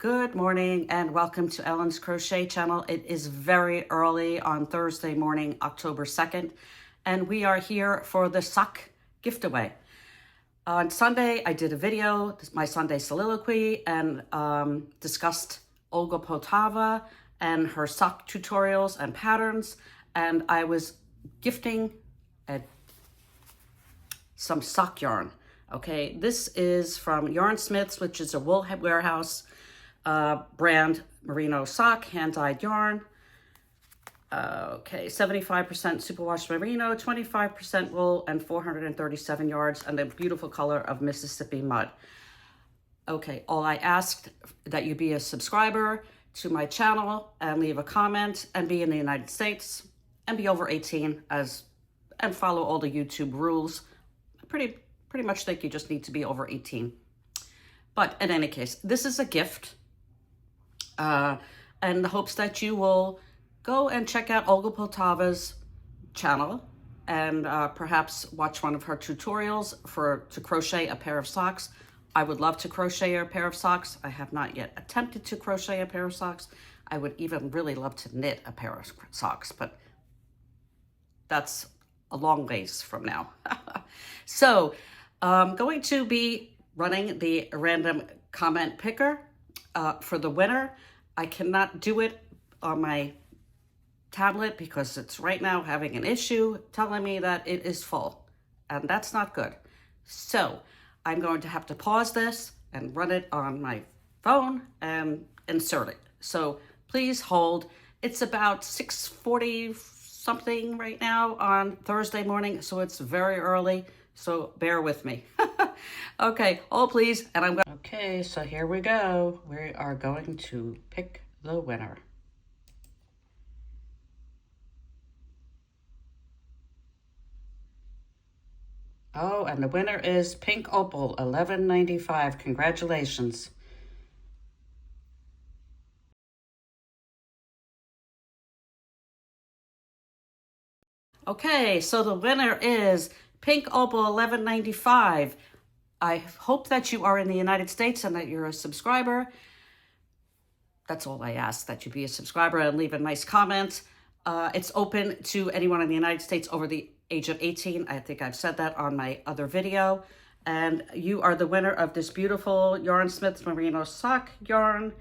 Good morning and welcome to Ellen's Crochet channel. It is very early on Thursday morning, October 2nd, and we are here for the sock giveaway. On Sunday, I did a video, my Sunday soliloquy, and discussed Olga Poltava and her sock tutorials and patterns, and I was gifting some sock yarn. Okay, this is from Yarn Smiths, which is a wool warehouse brand merino sock, hand-dyed yarn. Okay, 75% superwash merino, 25% wool, and 437 yards, and the beautiful color of Mississippi mud. Okay, all I asked that you be a subscriber to my channel and leave a comment and be in the United States and be over 18 and follow all the YouTube rules. Pretty much think you just need to be over 18. But in any case, this is a gift. And the hopes that you will go and check out Olga Poltava's channel and perhaps watch one of her tutorials to crochet a pair of socks. I would love to crochet a pair of socks. I have not yet attempted to crochet a pair of socks. I would even really love to knit a pair of socks, but that's a long ways from now. So I'm going to be running the random comment picker for the winner. I cannot do it on my tablet because it's right now having an issue telling me that it is full, and that's not good. So I'm going to have to pause this and run it on my phone and insert it. So please hold. It's about 6:40 something right now on Thursday morning, so it's very early, so bear with me. Okay, hold please, and I'm going. Okay, so here we go. We are going to pick the winner. Oh, and the winner is Pink Opal, $11.95. Congratulations. Okay, so the winner is Pink Opal, $11.95. I hope that you are in the United States and that you're a subscriber. That's all I ask, that you be a subscriber and leave a nice comment. It's open to anyone in the United States over the age of 18. I think I've said that on my other video. And you are the winner of this beautiful Yarn Smiths merino sock yarn,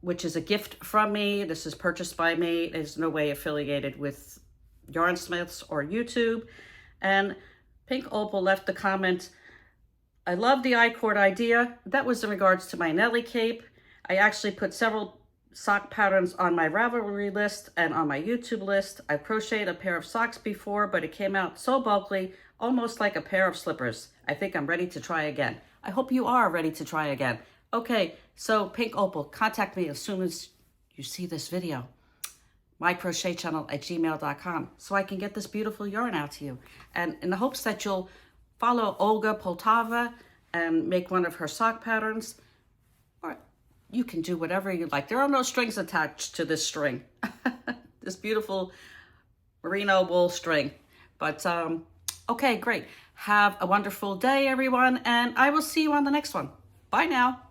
which is a gift from me. This is purchased by me. There's no way affiliated with Yarn Smiths or YouTube. And Pink Opal left the comment, I love the I-cord idea. That was in regards to my Nelly cape. I actually put several sock patterns on my Ravelry list and on my YouTube list. I've crocheted a pair of socks before, but it came out so bulky, almost like a pair of slippers. I think I'm ready to try again. I hope you are ready to try again. Okay, so Pink Opal, contact me as soon as you see this video. mycrochetchannel@gmail.com, so I can get this beautiful yarn out to you. And in the hopes that you'll follow Olga Poltava and make one of her sock patterns, or you can do whatever you like. There are no strings attached to this string, this beautiful merino wool string. But okay, great. Have a wonderful day, everyone, and I will see you on the next one. Bye now.